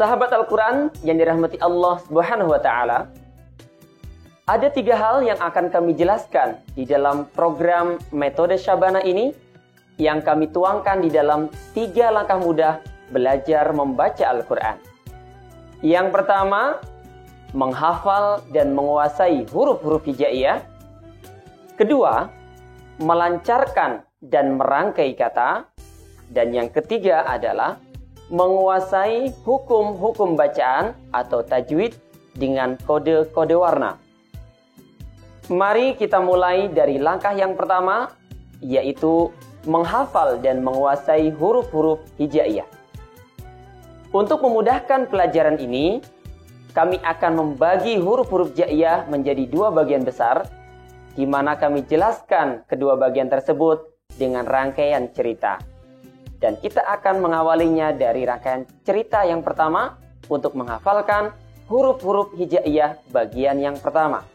Sahabat Al-Quran yang dirahmati Allah Subhanahu wa Ta'ala, ada 3 hal yang akan kami jelaskan di dalam program Metode Syabana ini yang kami tuangkan di dalam 3 langkah mudah belajar membaca Al-Quran. Yang pertama, menghafal dan menguasai huruf-huruf hijaiyah. Kedua, melancarkan dan merangkai kata. Dan yang ketiga adalah menguasai hukum-hukum bacaan atau tajwid dengan kode-kode warna. Mari kita mulai dari langkah yang pertama, yaitu menghafal dan menguasai huruf-huruf hijaiyah. Untuk memudahkan pelajaran ini, kami akan membagi huruf-huruf hijaiyah menjadi 2 bagian besar, di mana kami jelaskan kedua bagian tersebut dengan rangkaian cerita. Dan kita akan mengawalinya dari rangkaian cerita yang pertama untuk menghafalkan huruf-huruf hijaiyah bagian yang pertama.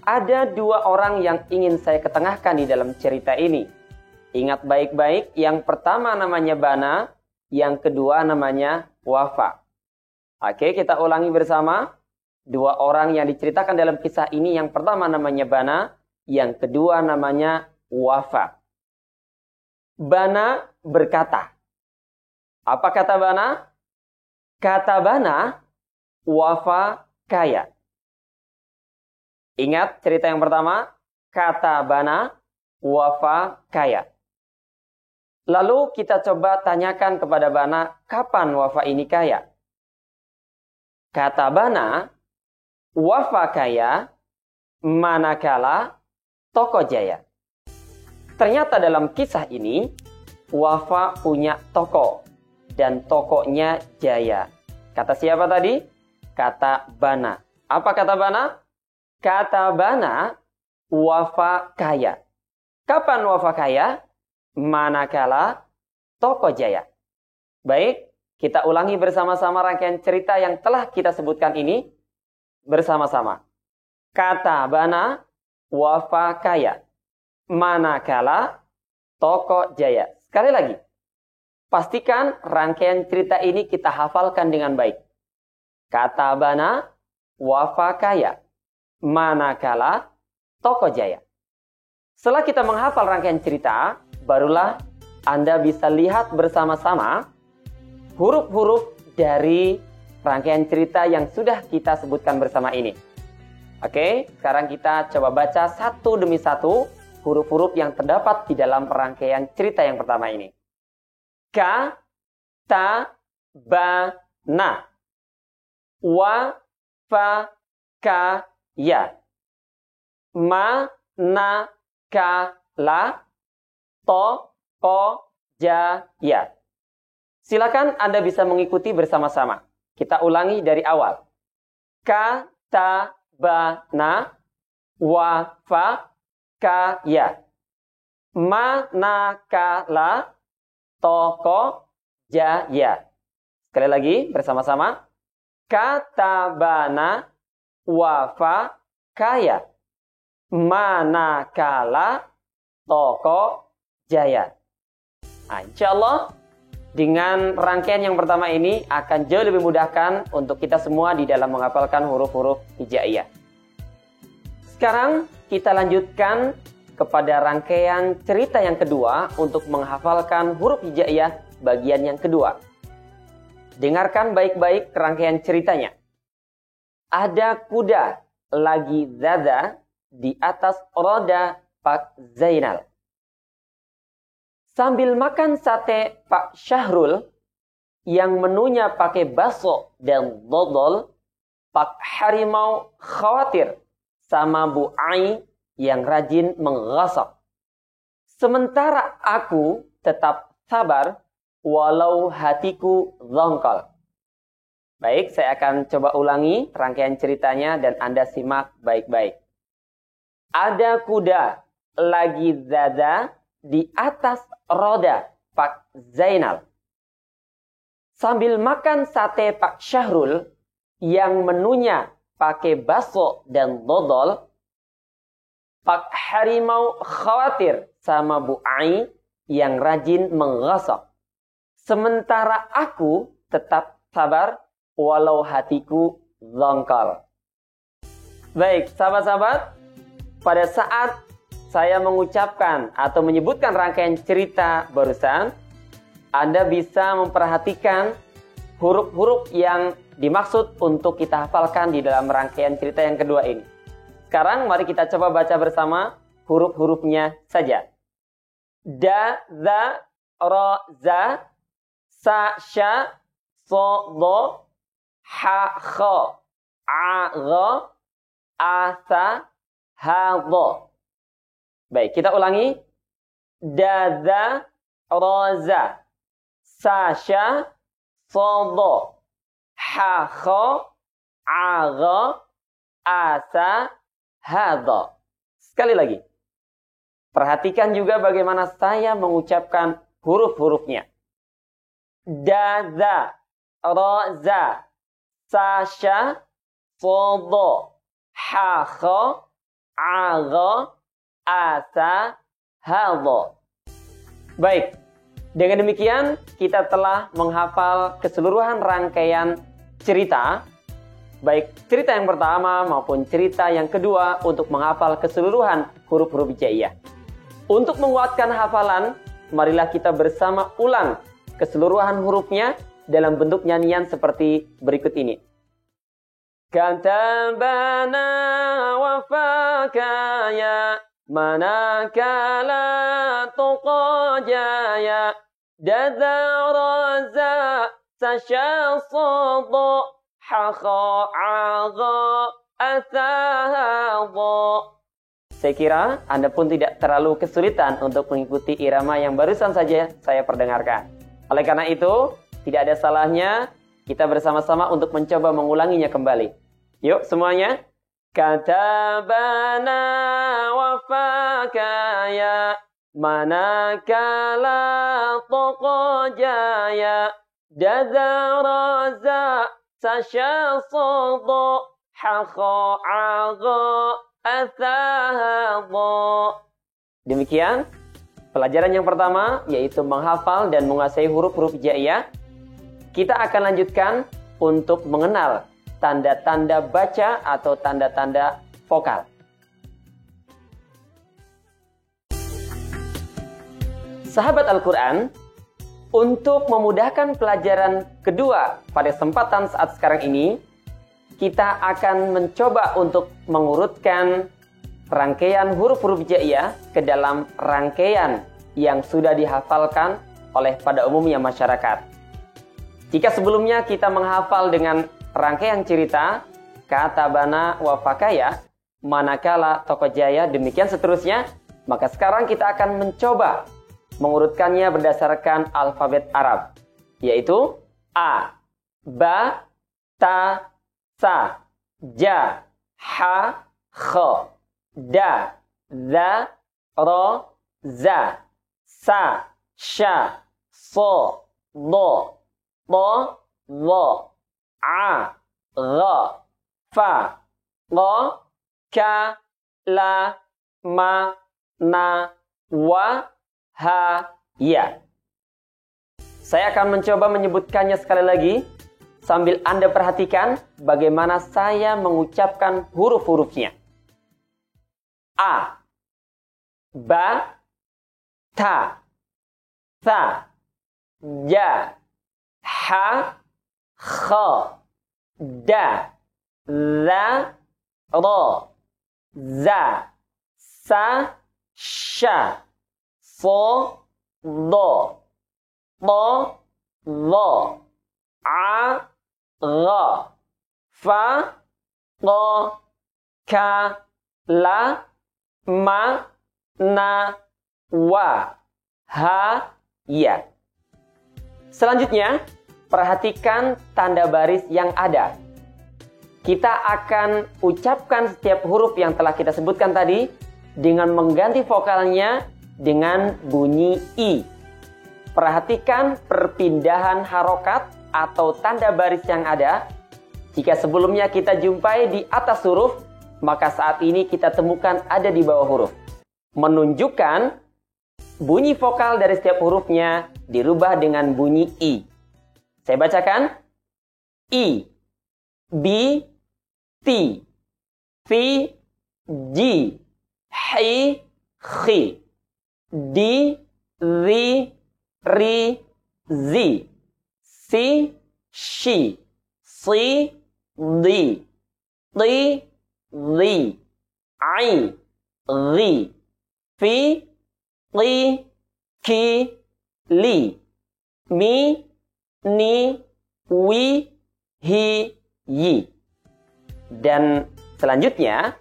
Ada 2 orang yang ingin saya ketengahkan di dalam cerita ini. Ingat baik-baik, yang pertama namanya Bana, yang kedua namanya Wafa. Oke, kita ulangi bersama. 2 orang yang diceritakan dalam kisah ini, yang pertama namanya Bana, yang kedua namanya Wafa. Bana berkata. Apa kata Bana? Kata Bana, Wafa kaya. Ingat cerita yang pertama, kata Bana, Wafa kaya. Lalu kita coba tanyakan kepada Bana, kapan Wafa ini kaya? Kata Bana, Wafa kaya manakala toko jaya. Ternyata dalam kisah ini, Wafa punya toko, dan tokonya jaya. Kata siapa tadi? Kata Bana. Apa kata Bana? Kata Bana, Wafa kaya. Kapan Wafa kaya? Manakala toko jaya. Baik, kita ulangi bersama-sama rangkaian cerita yang telah kita sebutkan ini bersama-sama. Kata Bana, Wafa kaya. Manakala toko jaya. Sekali lagi, pastikan rangkaian cerita ini kita hafalkan dengan baik. Kata Bana, Wafa kaya. Manakala toko jaya. Setelah kita menghafal rangkaian cerita, barulah Anda bisa lihat bersama-sama huruf-huruf dari rangkaian cerita yang sudah kita sebutkan bersama ini. Oke, sekarang kita coba baca satu demi satu huruf-huruf yang terdapat di dalam rangkaian cerita yang pertama ini. Ka, ta, ba, na. Wa, fa, ka, ya. Ma, na, ka, la. To, ko, ja, ya. Silakan Anda bisa mengikuti bersama-sama. Kita ulangi dari awal. Ka, ta, ba, na. Wa, fa, kaya. Manakala toko jaya. Sekali lagi bersama-sama. Kata Bana, Wafa kaya. Manakala toko jaya. Nah, insya Allah dengan rangkaian yang pertama ini akan jauh lebih mudahkan untuk kita semua di dalam menghafalkan huruf-huruf hijaiyah. Sekarang kita lanjutkan kepada rangkaian cerita yang kedua untuk menghafalkan huruf hijaiyah bagian yang kedua. Dengarkan baik-baik rangkaian ceritanya. Ada kuda lagi dada di atas roda Pak Zainal. Sambil makan sate Pak Syahrul yang menunya pakai bakso dan dodol, Pak Harimau khawatir sama Bu Ai yang rajin menggosok. Sementara aku tetap sabar walau hatiku zongkol. Baik, saya akan coba ulangi rangkaian ceritanya dan Anda simak baik-baik. Ada kuda lagi dada di atas roda Pak Zainal. Sambil makan sate Pak Syahrul yang menunya pakai bakso dan dodol, Pak Harimau khawatir sama Bu Ai yang rajin menggosok. Sementara aku tetap sabar, walau hatiku zongkol. Baik, sahabat-sahabat, pada saat saya mengucapkan atau menyebutkan rangkaian cerita barusan, Anda bisa memperhatikan huruf-huruf yang dimaksud untuk kita hafalkan di dalam rangkaian cerita yang kedua ini. Sekarang mari kita coba baca bersama huruf-hurufnya saja. Da, za, ra, za, sa, sya, so, do, ha, kha, a, gha, a, sa, ha, do. Baik, kita ulangi. Da, za, ra, za, sa, sya, so, do, ha, kha, a, gha, a, sa, ha, do. Sekali lagi. Perhatikan juga bagaimana saya mengucapkan huruf-hurufnya. Da, za, ra, za, sa, sya, so, do, ha, kha, a, gha, a, sa, ha, do. Baik, dengan demikian kita telah menghafal keseluruhan rangkaian cerita, baik cerita yang pertama maupun cerita yang kedua, untuk menghafal keseluruhan huruf-huruf hijaiyah. Untuk menguatkan hafalan, marilah kita bersama ulang keseluruhan hurufnya dalam bentuk nyanyian seperti berikut ini. Katabana wa fakaya manakala tuqajaya dadaraza sasya sodo hakha agha asahadha. Saya kira Anda pun tidak terlalu kesulitan untuk mengikuti irama yang barusan saja saya perdengarkan. Oleh karena itu, tidak ada salahnya kita bersama-sama untuk mencoba mengulanginya kembali. Yuk semuanya. Katabana wa fakaya manakala toqajaya dadaraza sasya sodo hakha agha asahadha. Demikian pelajaran yang pertama, yaitu menghafal dan menguasai huruf-huruf hijaiyah. Kita akan lanjutkan untuk mengenal tanda-tanda baca atau tanda-tanda vokal. Sahabat Al-Quran, untuk memudahkan pelajaran kedua pada kesempatan saat sekarang ini, kita akan mencoba untuk mengurutkan rangkaian huruf-huruf hijaiyah ke dalam rangkaian yang sudah dihafalkan oleh pada umumnya masyarakat. Jika sebelumnya kita menghafal dengan rangkaian cerita katabana wa fakaya manakala toqajaya demikian seterusnya, maka sekarang kita akan mencoba mengurutkannya berdasarkan alfabet Arab, yaitu a, ba, ta, sa, ja, ha, kha, da, za, ra, za, sa, sya, so, do, to, zo, a, gha, fa, gha, ka, la, ma, na, wa, ha, ya. Saya akan mencoba menyebutkannya sekali lagi sambil Anda perhatikan bagaimana saya mengucapkan huruf-hurufnya. A, ba, ta, sa, ja, ha, kha, da, za, ra, za, sa, sya, so, do, to, zo, a, gha, fa, gha, ka, la, ma, na, wa, ha, ya. Selanjutnya, perhatikan tanda baris yang ada. Kita akan ucapkan setiap huruf yang telah kita sebutkan tadi dengan mengganti vokalnya dengan bunyi i. Perhatikan perpindahan harokat atau tanda baris yang ada. Jika sebelumnya kita jumpai di atas huruf, maka saat ini kita temukan ada di bawah huruf. Menunjukkan bunyi vokal dari setiap hurufnya dirubah dengan bunyi i. Saya bacakan. I, B, T, F, G, H, X, D, Z, R, Z, C, Sh, C, D, T, Z, I, R, F, T, K, L, M, N, W, H, Y. Dan selanjutnya,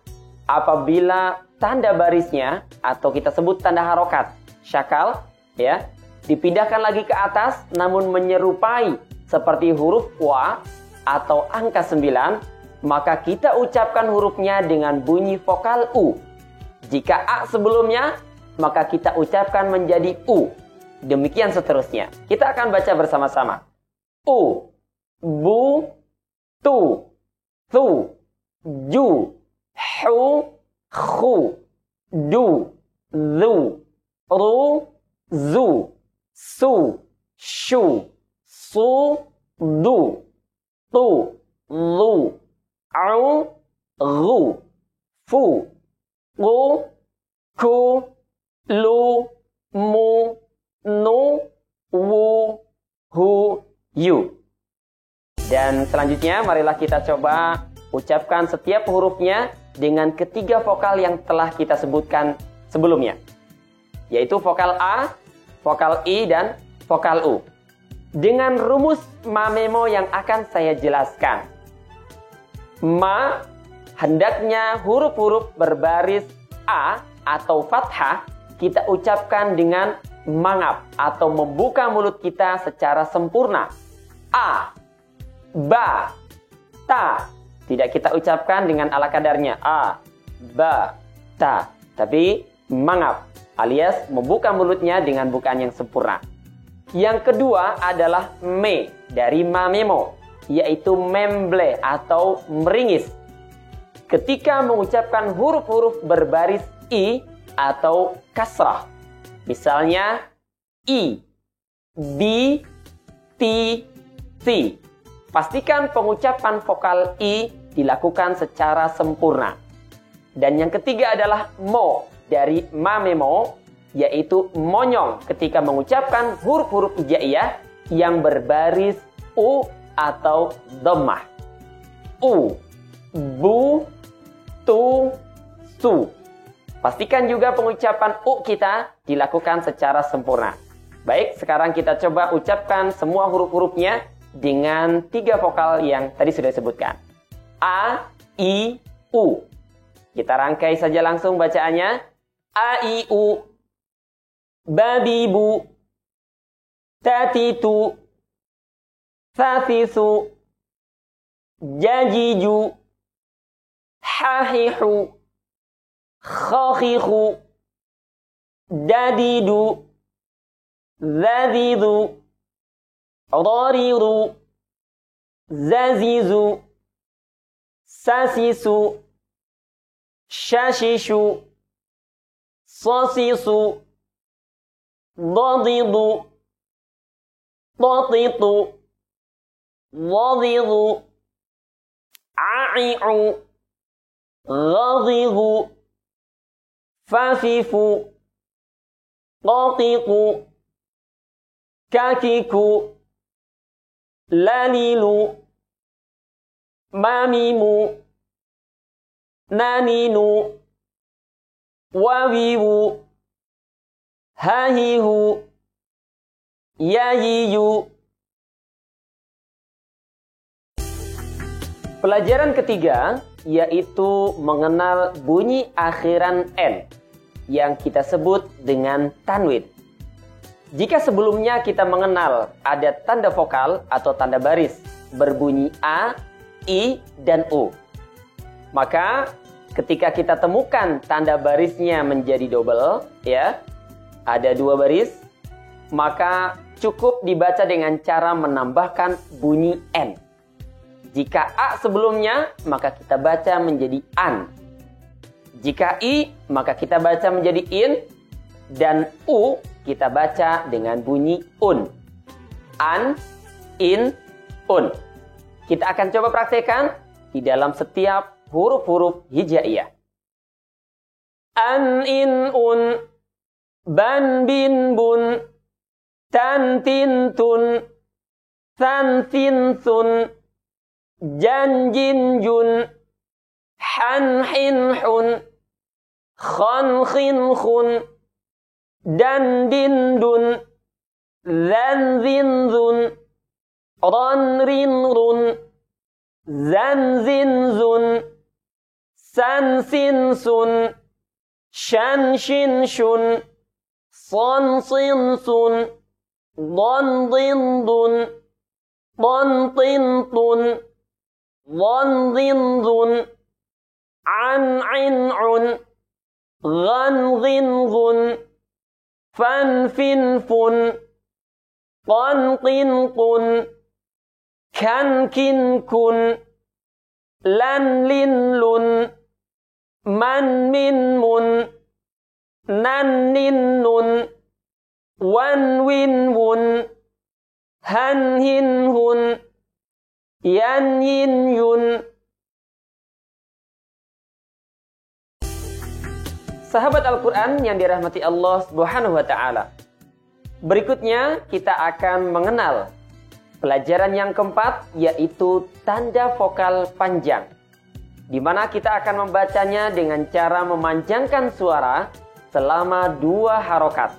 apabila tanda barisnya atau kita sebut tanda harokat, syakal, ya, dipindahkan lagi ke atas namun menyerupai seperti huruf wa atau angka 9, maka kita ucapkan hurufnya dengan bunyi vokal U. Jika A sebelumnya, maka kita ucapkan menjadi U. Demikian seterusnya. Kita akan baca bersama-sama. U, bu, tu, thu, ju, hu, khu, du, zu, ru, zu, su, shu, su, du, tu, lu, au, ru, fu, gu, ku, lu, mu, nu, wu, hu, yu. Dan selanjutnya marilah kita coba ucapkan setiap hurufnya dengan ketiga vokal yang telah kita sebutkan sebelumnya. Yaitu vokal A, vokal I, dan vokal U. Dengan rumus ma memo yang akan saya jelaskan. Ma, hendaknya huruf-huruf berbaris A atau fathah kita ucapkan dengan mangap atau membuka mulut kita secara sempurna. A, ba, ta. Tidak kita ucapkan dengan ala kadarnya. A, ba, ta. Tapi mangap alias membuka mulutnya dengan bukaan yang sempurna. Yang kedua adalah me dari ma memo, yaitu memble atau meringis. Ketika mengucapkan huruf-huruf berbaris I atau kasrah. Misalnya I, B, T, C. Pastikan pengucapan vokal I dilakukan secara sempurna. Dan yang ketiga adalah mo dari ma memo, yaitu monyong ketika mengucapkan huruf-huruf hijaiyah yang berbaris U atau dhammah. U, bu, tu, su. Pastikan juga pengucapan U kita dilakukan secara sempurna. Baik, sekarang kita coba ucapkan semua huruf-hurufnya dengan tiga vokal yang tadi sudah disebutkan. A, I, U. Kita rangkai saja langsung bacaannya. A, I, U. Babi, bu. Tatitu. Thasisu. Jajiju. Hahihu. Khakhihu. Dadidu. Zadidu. Daridu. Zazizu. Sasisu. Shashishu. Sasisu. Dadidu. Datitu. Wadidu. A'i'u. Ghadidu. Fafifu. Qatiqu. Kakiku. Lalilu. Mamimu. Naninu. Wawiwu. Hahihu. Yahiyu. Pelajaran ketiga yaitu mengenal bunyi akhiran N yang kita sebut dengan tanwin. Jika sebelumnya kita mengenal ada tanda vokal atau tanda baris berbunyi A, I, dan U, maka ketika kita temukan tanda barisnya menjadi double, ya, ada dua baris, maka cukup dibaca dengan cara menambahkan bunyi N. Jika A sebelumnya, maka kita baca menjadi an. Jika I, maka kita baca menjadi in. Dan U, kita baca dengan bunyi un. An, in, un. Kita akan coba praktekkan di dalam setiap huruf-huruf hijaiyah. An, in, un, ban, bin, bun, tan, tin, tun, san, sin, sun, jan, jin, jun, han, hin, hun, khan, khin, khun, dan, din, dun, zan, zin, zun, ran, rin, run, zan, zin, zun, san, sin, sun, shan, shin, shun, son, sin, sun, don, din, dun, don, tin, tun, don, din, dun, an, in, un, ghan, ghin, gun, fan, fin, fun, qan, qin, qun, kan, kin, kun, lan, lin, lun, man, min, mun, nan, nin, nun, wan, win, wun, han, hin, hun, yan, yin, yun. Sahabat Al-Quran yang dirahmati Allah Subhanahu wa Ta'ala. Berikutnya kita akan mengenal pelajaran yang keempat, yaitu tanda vokal panjang, di mana kita akan membacanya dengan cara memanjangkan suara selama 2 harokat,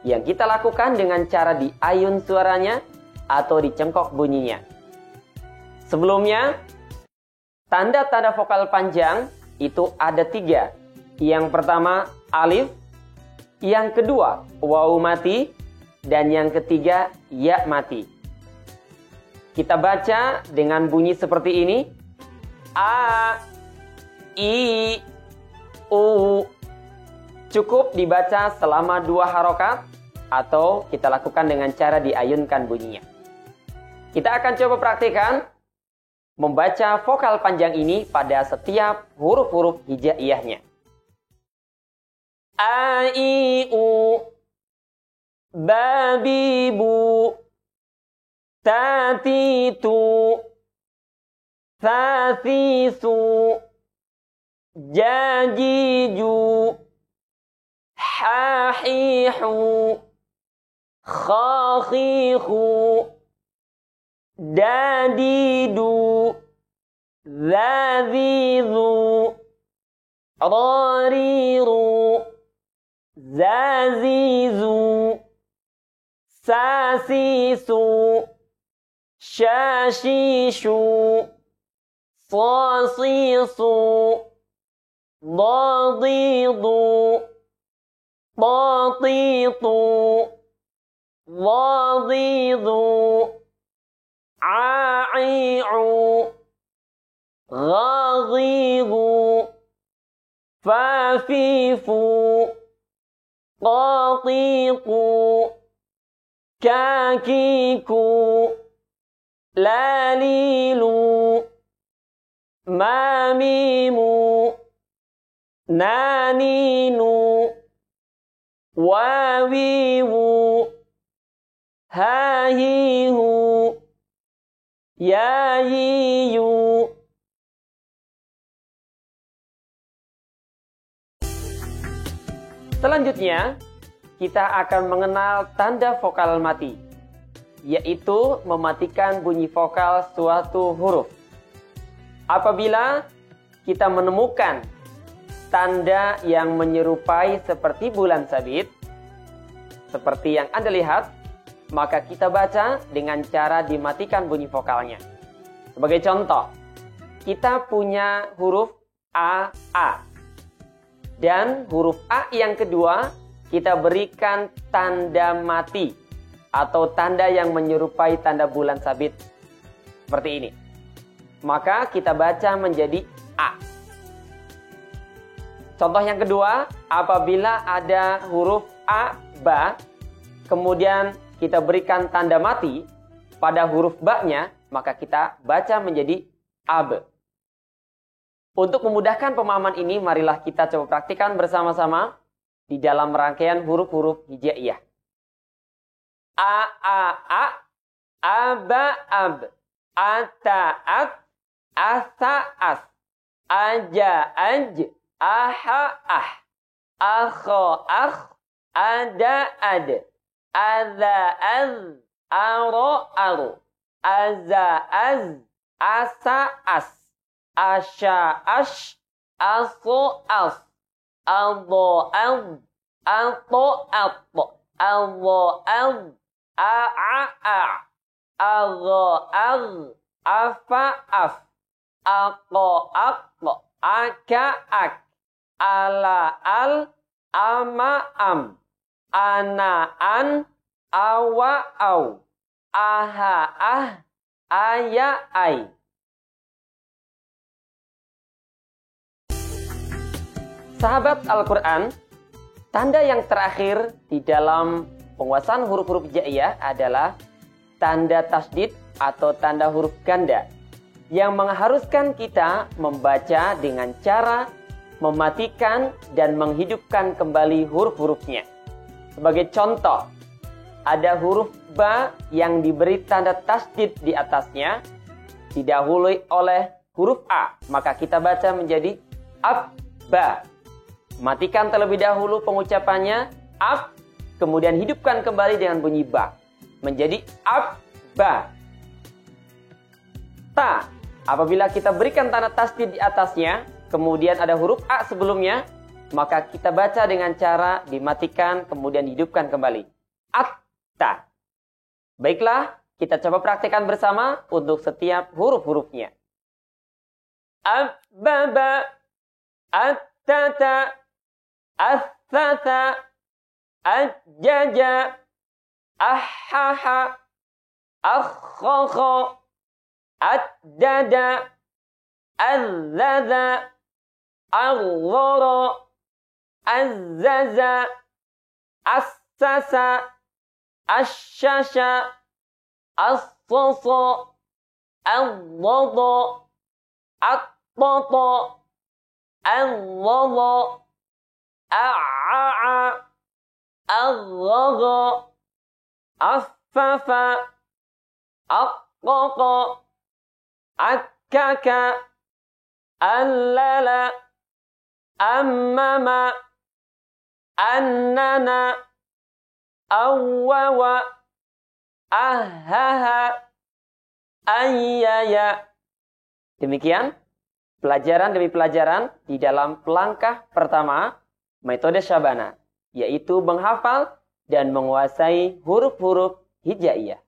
yang kita lakukan dengan cara diayun suaranya atau dicengkok bunyinya. Sebelumnya, tanda-tanda vokal panjang itu ada 3. Yang pertama alif, yang kedua waw mati, dan yang ketiga ya mati. Kita baca dengan bunyi seperti ini. A, I, U. Cukup dibaca selama 2 harokat, atau kita lakukan dengan cara diayunkan bunyinya. Kita akan coba praktikkan membaca vokal panjang ini pada setiap huruf-huruf hijaiyahnya. A, I, U, ba, bi, bu, ta, ti, tu, tha, thi, su, ja, ji, ju, ha, hi, hu, kha, khi, khu, da, di, du, za, zi, zu, ra, ri, ru, zazizu, sasisu, shashishu, sasisu, dadidu, datitu, dadidu, ai'u, ghazibu, fafifu, qatiqu, kakiku, lalilu, mamimu, naninu, wawiwu, hahihu, yayiyu. Selanjutnya, kita akan mengenal tanda vokal mati, yaitu mematikan bunyi vokal suatu huruf. Apabila kita menemukan tanda yang menyerupai seperti bulan sabit, seperti yang Anda lihat, maka kita baca dengan cara dimatikan bunyi vokalnya. Sebagai contoh, kita punya huruf A. Dan huruf A yang kedua, kita berikan tanda mati atau tanda yang menyerupai tanda bulan sabit. Seperti ini. Maka kita baca menjadi A. Contoh yang kedua, apabila ada huruf A, ba, kemudian kita berikan tanda mati pada huruf ba-nya, maka kita baca menjadi ab. Untuk memudahkan pemahaman ini, marilah kita coba praktikkan bersama-sama di dalam rangkaian huruf-huruf hijaiyah. A, aba, ab. Ata'at, asa'as, aja'aj, aha'ah, akho'akh, ada'ad, aza'az, aro'aru, aza'az, asa'as, asya'ash, aso'as, adho'ad, ato'at, adho'ad, a'a'a', agho'ag, afa'af, aqo'aq, aka'ak, ala'al, ama'am, ana'an, awa'aw, aha'ah, aya'ay. Sahabat Al-Quran, tanda yang terakhir di dalam penguasaan huruf-huruf hijaiyah adalah tanda tasdid atau tanda huruf ganda yang mengharuskan kita membaca dengan cara mematikan dan menghidupkan kembali huruf-hurufnya. Sebagai contoh, ada huruf ba yang diberi tanda tasdid di atasnya didahului oleh huruf a, maka kita baca menjadi abba. Matikan terlebih dahulu pengucapannya ab, kemudian hidupkan kembali dengan bunyi ba menjadi abba. Ta, apabila kita berikan tanda tasdid di atasnya, kemudian ada huruf a sebelumnya, maka kita baca dengan cara dimatikan kemudian hidupkan kembali. Atta. Baiklah, kita coba praktikkan bersama untuk setiap huruf-hurufnya. Abbaba, attata, athata, ajjaja, ahhaha, akhakha, addada, azzada, aghara, azzaza, assasa, ashasha, assasa, adhada, attata, adhada, a'a'a, aghaga, affafa, aqqaqa, akkaka, allala, ammama, annana, awwawa, ahhaha, ayyaya. Demikian pelajaran demi pelajaran di dalam langkah pertama metode Syabana, yaitu menghafal dan menguasai huruf-huruf hijaiyah.